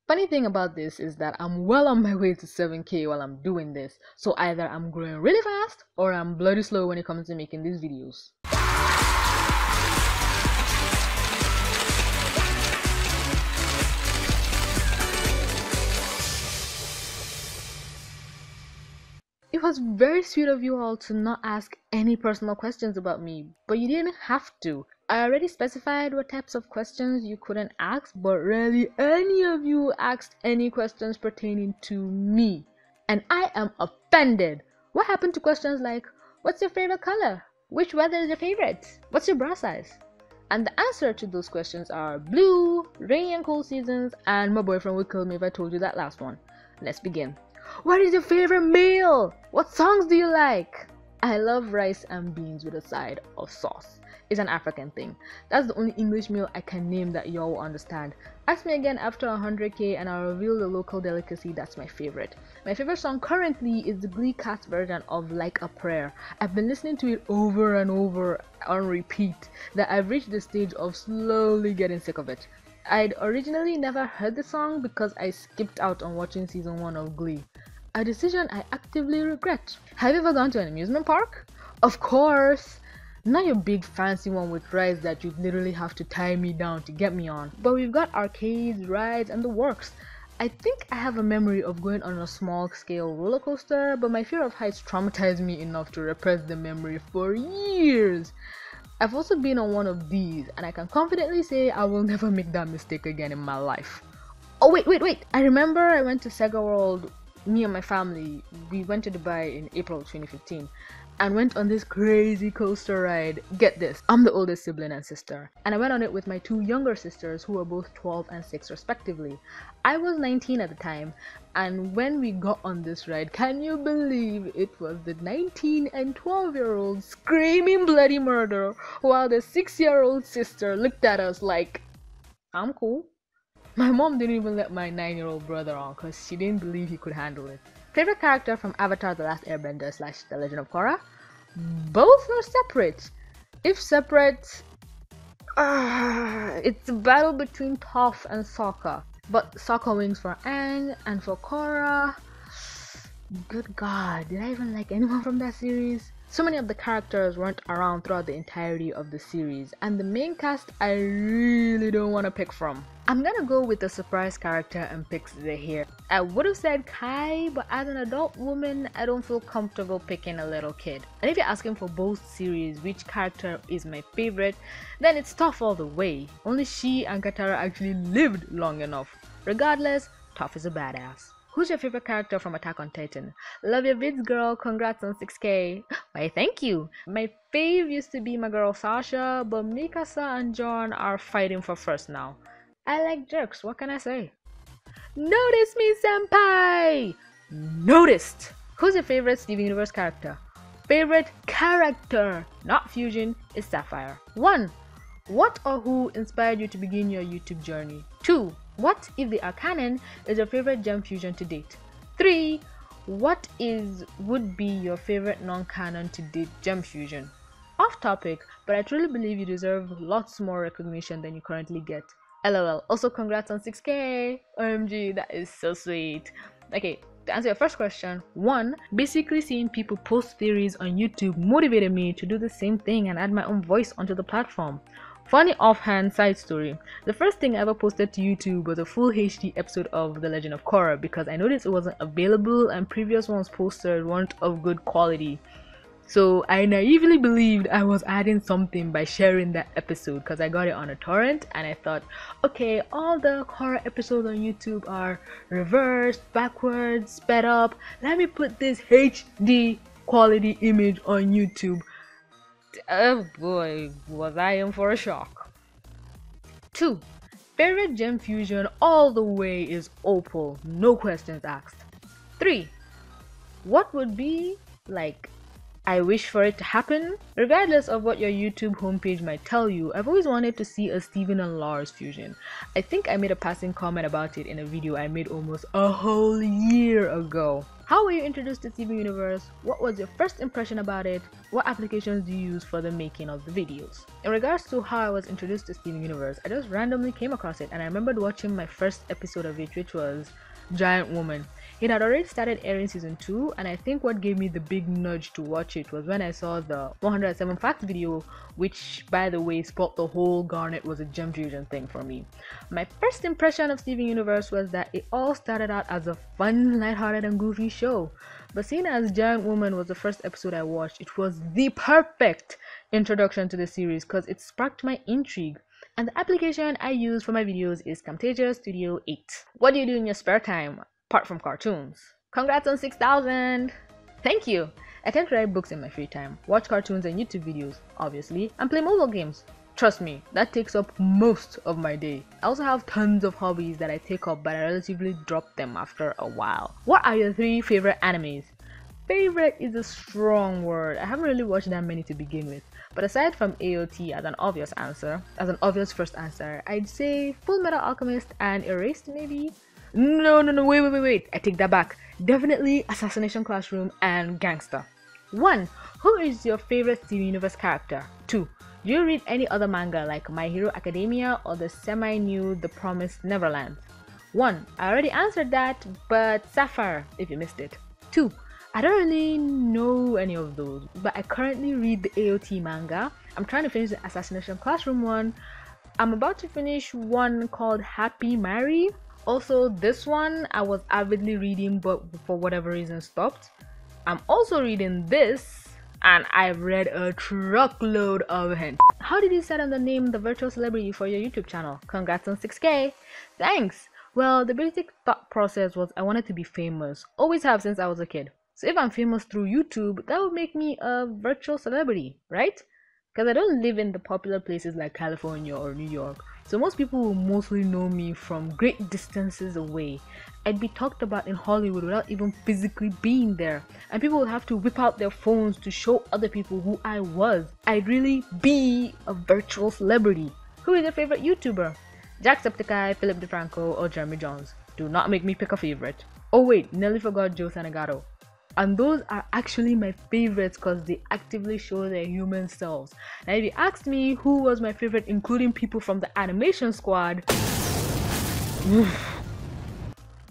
Funny thing about this is that I'm well on my way to 7K while I'm doing this, so either I'm growing really fast or I'm bloody slow when it comes to making these videos. It was very sweet of you all to not ask any personal questions about me, but you didn't have to. I already specified what types of questions you couldn't ask, but rarely any of you asked any questions pertaining to me. And I am offended. What happened to questions like, what's your favorite color? Which weather is your favorite? What's your bra size? And the answer to those questions are blue, rainy and cold seasons, and my boyfriend would kill me if I told you that last one. Let's begin. What is your favorite meal? What songs do you like? I love rice and beans with a side of sauce. It's an African thing. That's the only English meal I can name that y'all will understand. Ask me again after 100K and I'll reveal the local delicacy that's my favorite. My favorite song currently is the Glee cast version of Like a Prayer. I've been listening to it over and over on repeat that I've reached the stage of slowly getting sick of it. I'd originally never heard the song because I skipped out on watching season 1 of Glee. A decision I actively regret. Have you ever gone to an amusement park? Of course! Not your big fancy one with rides that you'd literally have to tie me down to get me on. But we've got arcades, rides, and the works. I think I have a memory of going on a small scale roller coaster, but my fear of heights traumatized me enough to repress the memory for years. I've also been on one of these, and I can confidently say I will never make that mistake again in my life. Oh wait! I remember I went to Sega World, me and my family. We went to Dubai in April 2015 and went on this crazy coaster ride. Get this, I'm the oldest sibling and sister, and I went on it with my two younger sisters who were both 12 and 6 respectively. I was 19 at the time, and when we got on this ride, can you believe it was the 19 and 12-year-olds screaming bloody murder while the 6-year-old sister looked at us like, I'm cool. My mom didn't even let my 9-year-old brother on because she didn't believe he could handle it. Favorite character from Avatar The Last Airbender / The Legend of Korra? Both are separate. If separate, it's a battle between Toph and Sokka. But Sokka wins for Aang, and for Korra, good god, did I even like anyone from that series? So many of the characters weren't around throughout the entirety of the series, and the main cast I really don't want to pick from. I'm gonna go with a surprise character and pick Zaheer. I would have said Kai, but as an adult woman, I don't feel comfortable picking a little kid. And if you're asking for both series which character is my favorite, then it's Toph all the way. Only she and Katara actually lived long enough. Regardless, Toph is a badass. Who's your favorite character from Attack on Titan? Love your vids, girl. Congrats on 6K. Why, thank you. My fave used to be my girl Sasha, but Mikasa and John are fighting for first now. I like jerks, what can I say? Notice me, senpai! Noticed! Who's your favorite Steven Universe character? Favorite character, not fusion, is Sapphire. 1. What or who inspired you to begin your YouTube journey? 2. What, if they are canon, is your favorite gem fusion to date? 3. What would be your favorite non-canon to date gem fusion? Off topic, but I truly believe you deserve lots more recognition than you currently get. LOL. Also, congrats on 6K. OMG, that is so sweet. Okay, to answer your first question, 1. Basically seeing people post theories on YouTube motivated me to do the same thing and add my own voice onto the platform. Funny offhand side story, the first thing I ever posted to YouTube was a full HD episode of The Legend of Korra because I noticed it wasn't available and previous ones posted weren't of good quality. So I naively believed I was adding something by sharing that episode because I got it on a torrent and I thought, okay, all the Korra episodes on YouTube are reversed, backwards, sped up. Let me put this HD quality image on YouTube. Oh boy, was I in for a shock. 2. Favorite gem fusion all the way is Opal, no questions asked. 3. What would be like I wish for it to happen? Regardless of what your YouTube homepage might tell you, I've always wanted to see a Steven and Lars fusion. I think I made a passing comment about it in a video I made almost a whole year ago. How were you introduced to Steven Universe? What was your first impression about it? What applications do you use for the making of the videos? In regards to how I was introduced to Steven Universe, I just randomly came across it and I remembered watching my first episode of it, which was Giant Woman. It had already started airing season 2, and I think what gave me the big nudge to watch it was when I saw the 107 facts video, which by the way spoiled the whole Garnet was a gem fusion thing for me. My first impression of Steven Universe was that it all started out as a fun, lighthearted and goofy show. But seeing as Giant Woman was the first episode I watched, it was the perfect introduction to the series because it sparked my intrigue. And the application I use for my videos is Camtasia Studio 8. What do you do in your spare time, apart from cartoons? Congrats on 6,000! Thank you! I tend to write books in my free time, watch cartoons and YouTube videos, obviously, and play mobile games. Trust me, that takes up most of my day. I also have tons of hobbies that I take up, but I relatively drop them after a while. What are your 3 favorite animes? Favorite is a strong word. I haven't really watched that many to begin with. But aside from AOT as an obvious first answer, I'd say Full Metal Alchemist and Erased maybe? No, wait. I take that back. Definitely Assassination Classroom and Gangsta. 1. Who is your favorite Steven Universe character? 2. Do you read any other manga like My Hero Academia or the semi-new The Promised Neverland? 1. I already answered that, but Sapphire if you missed it. 2. I don't really know any of those, but I currently read the AOT manga. I'm trying to finish the Assassination Classroom one. I'm about to finish one called Happy Mary. Also, this one I was avidly reading, but for whatever reason stopped. I'm also reading this, and I've read a truckload of it. How did you set on the name The Virtual Celebrity for your YouTube channel? Congrats on 6K! Thanks! Well, the basic thought process was I wanted to be famous. Always have since I was a kid. So if I'm famous through YouTube, that would make me a virtual celebrity, right? Because I don't live in the popular places like California or New York. So most people will mostly know me from great distances away. I'd be talked about in Hollywood without even physically being there. And people would have to whip out their phones to show other people who I was. I'd really be a virtual celebrity. Who is your favorite YouTuber? Jacksepticeye, Philip DeFranco, or Jeremy Jones? Do not make me pick a favorite. Oh wait, nearly forgot Joe Sanagato. And those are actually my favorites because they actively show their human selves. Now if you asked me who was my favorite including people from the animation squad,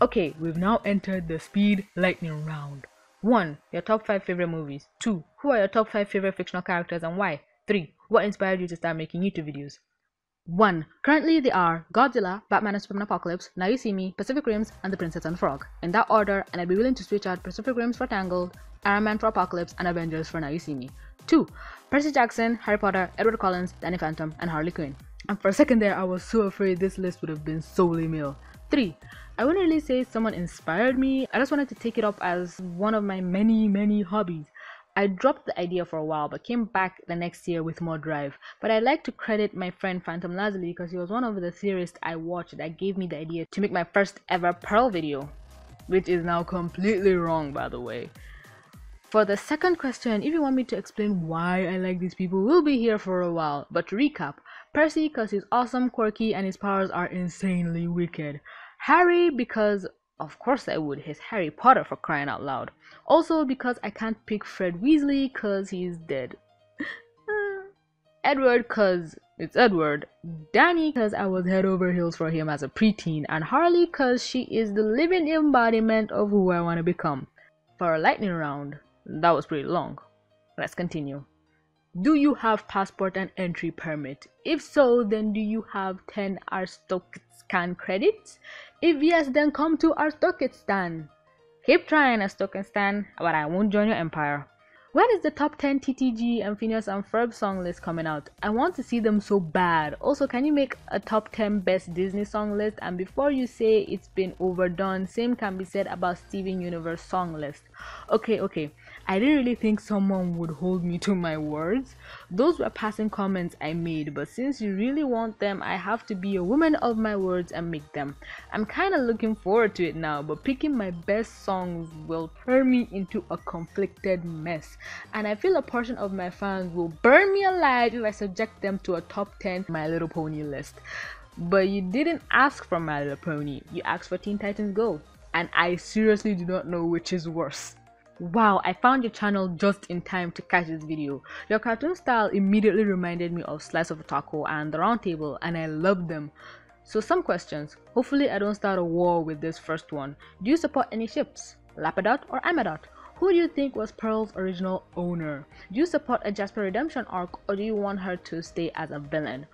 okay, we've now entered the speed lightning round. 1. Your top 5 favorite movies. 2. Who are your top 5 favorite fictional characters and why? 3. What inspired you to start making YouTube videos? 1. Currently they are Godzilla, Batman and Superman Apocalypse, Now You See Me, Pacific Rims, and The Princess and the Frog. In that order, and I'd be willing to switch out Pacific Rims for Tangled, Iron Man for Apocalypse, and Avengers for Now You See Me. 2. Percy Jackson, Harry Potter, Edward Collins, Danny Phantom, and Harley Quinn. And for a second there, I was so afraid this list would have been solely male. 3. I wouldn't really say someone inspired me, I just wanted to take it up as one of my many hobbies. I dropped the idea for a while but came back the next year with more drive. But I'd like to credit my friend Phantom Lazuli because he was one of the theorists I watched that gave me the idea to make my first ever Pearl video. Which is now completely wrong, by the way. For the second question, if you want me to explain why I like these people, we'll be here for a while. But to recap, Percy because he's awesome, quirky, and his powers are insanely wicked. Harry because of course I would, he's Harry Potter for crying out loud. Also because I can't pick Fred Weasley cause he's dead. Edward cause it's Edward. Danny cause I was head over heels for him as a preteen. And Harley cause she is the living embodiment of who I want to become. For a lightning round, that was pretty long. Let's continue. Do you have passport and entry permit? If so, then do you have 10 Arstotzkan credits? If yes, then come to Arstotzkan. Keep trying, Arstotzkan, but I won't join your empire. When is the top 10 TTG and Phineas and Ferb song list coming out? I want to see them so bad. Also, can you make a top 10 best Disney song list? And before you say it's been overdone, same can be said about Steven Universe song list. Okay. I didn't really think someone would hold me to my words. Those were passing comments I made, but since you really want them, I have to be a woman of my words and make them. I'm kinda looking forward to it now, but picking my best songs will turn me into a conflicted mess. And I feel a portion of my fans will burn me alive if I subject them to a top 10 My Little Pony list. But you didn't ask for My Little Pony, you asked for Teen Titans Go. and I seriously do not know which is worse. Wow, I found your channel just in time to catch this video. Your cartoon style immediately reminded me of Slice of a Taco and The Round Table, and I loved them. So some questions. Hopefully I don't start a war with this first one. Do you support any ships? Lapidat or Amadot? Who do you think was Pearl's original owner? Do you support a Jasper redemption arc, or do you want her to stay as a villain?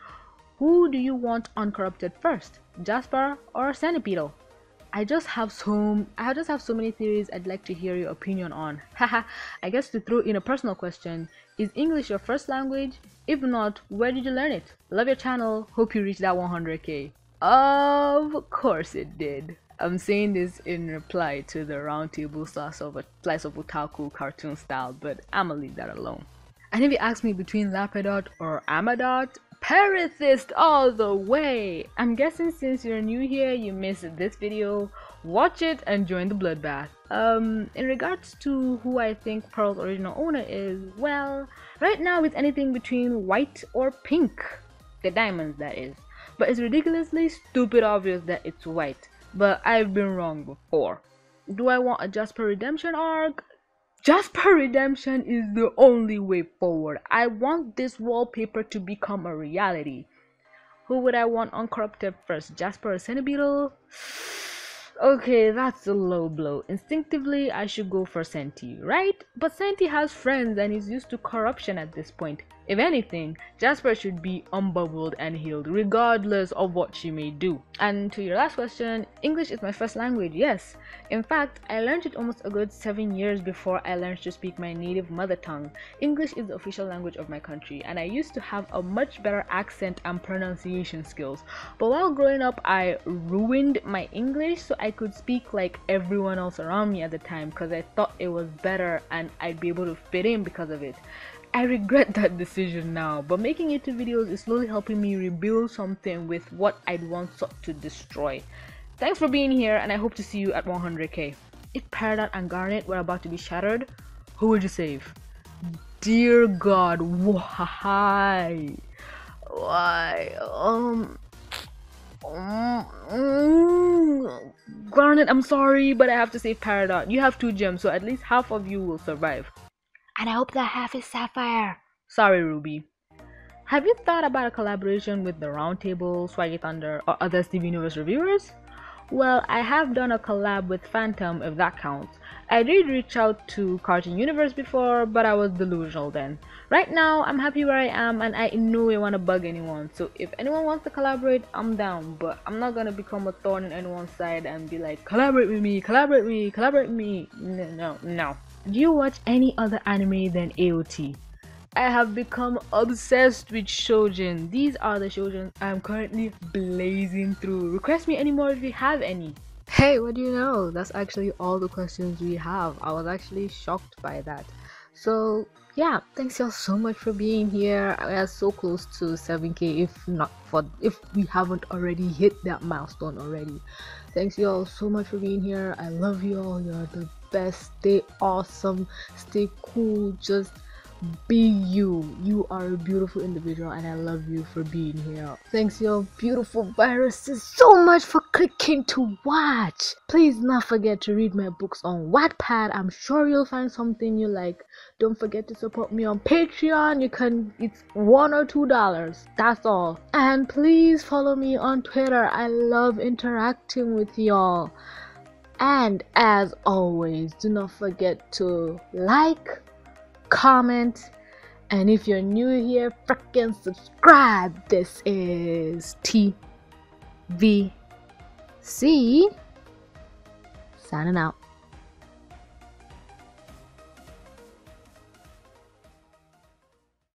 Who do you want uncorrupted first? Jasper or Centipede? I just have so many theories I'd like to hear your opinion on. Haha, I guess to throw in a personal question, is English your first language? If not, where did you learn it? Love your channel, hope you reach that 100k. Of course it did. I'm saying this in reply to the roundtable slice of otaku cartoon style, but I'ma leave that alone. And if you ask me between Lapidat or Amadot, Peridot all the way! I'm guessing since you're new here, you missed this video, watch it and join the bloodbath. In regards to who I think Pearl's original owner is, well, right now it's anything between white or pink. The diamonds, that is. But it's ridiculously stupid obvious that it's white. But I've been wrong before. Do I want a Jasper redemption arc? Jasper redemption is the only way forward. I want this wallpaper to become a reality. Who would I want uncorrupted first, Jasper or Centipede? Okay, that's a low blow. Instinctively, I should go for Senti, right? But Senti has friends and is used to corruption at this point. If anything, Jasper should be unbubbled and healed, regardless of what she may do. And to your last question, English is my first language, yes. In fact, I learned it almost a good 7 years before I learned to speak my native mother tongue. English is the official language of my country, and I used to have a much better accent and pronunciation skills. But while growing up, I ruined my English so I could speak like everyone else around me at the time because I thought it was better and I'd be able to fit in because of it. I regret that decision now, but making YouTube videos is slowly helping me rebuild something with what I'd once sought to destroy. Thanks for being here, and I hope to see you at 100k. If Peridot and Garnet were about to be shattered, who would you save? Dear God, why? Why? Garnet, I'm sorry, but I have to save Peridot. You have 2 gems, so at least half of you will survive. And I hope that half is Sapphire. Sorry, Ruby. Have you thought about a collaboration with the Roundtable, Swaggy Thunder, or other Steve Universe reviewers? Well, I have done a collab with Phantom, if that counts. I did reach out to Cartoon Universe before, but I was delusional then. Right now, I'm happy where I am, and I in no way want to bug anyone. So if anyone wants to collaborate, I'm down. But I'm not gonna become a thorn in anyone's side and be like, collaborate with me, collaborate with me, collaborate with me. No. Do you watch any other anime than AOT? I have become obsessed with shoujin. These are the shoujin I'm currently blazing through. Request me any more if you have any. Hey, what do you know? That's actually all the questions we have. I was actually shocked by that. So yeah, thanks y'all so much for being here. We are so close to 7k if we haven't already hit that milestone already. Thanks y'all so much for being here. I love y'all. You're the best. Stay awesome, stay cool, just be you. You are a beautiful individual, and I love you for being here. Thanks y'all beautiful viruses so much for clicking to watch. Please not forget to read my books on Wattpad. I'm sure you'll find something you like. Don't forget to support me on Patreon. It's $1 or $2, that's all. And please follow me on Twitter. I love interacting with y'all. And as always, do not forget to like, comment, and if you're new here, freaking subscribe. This is TVC signing out.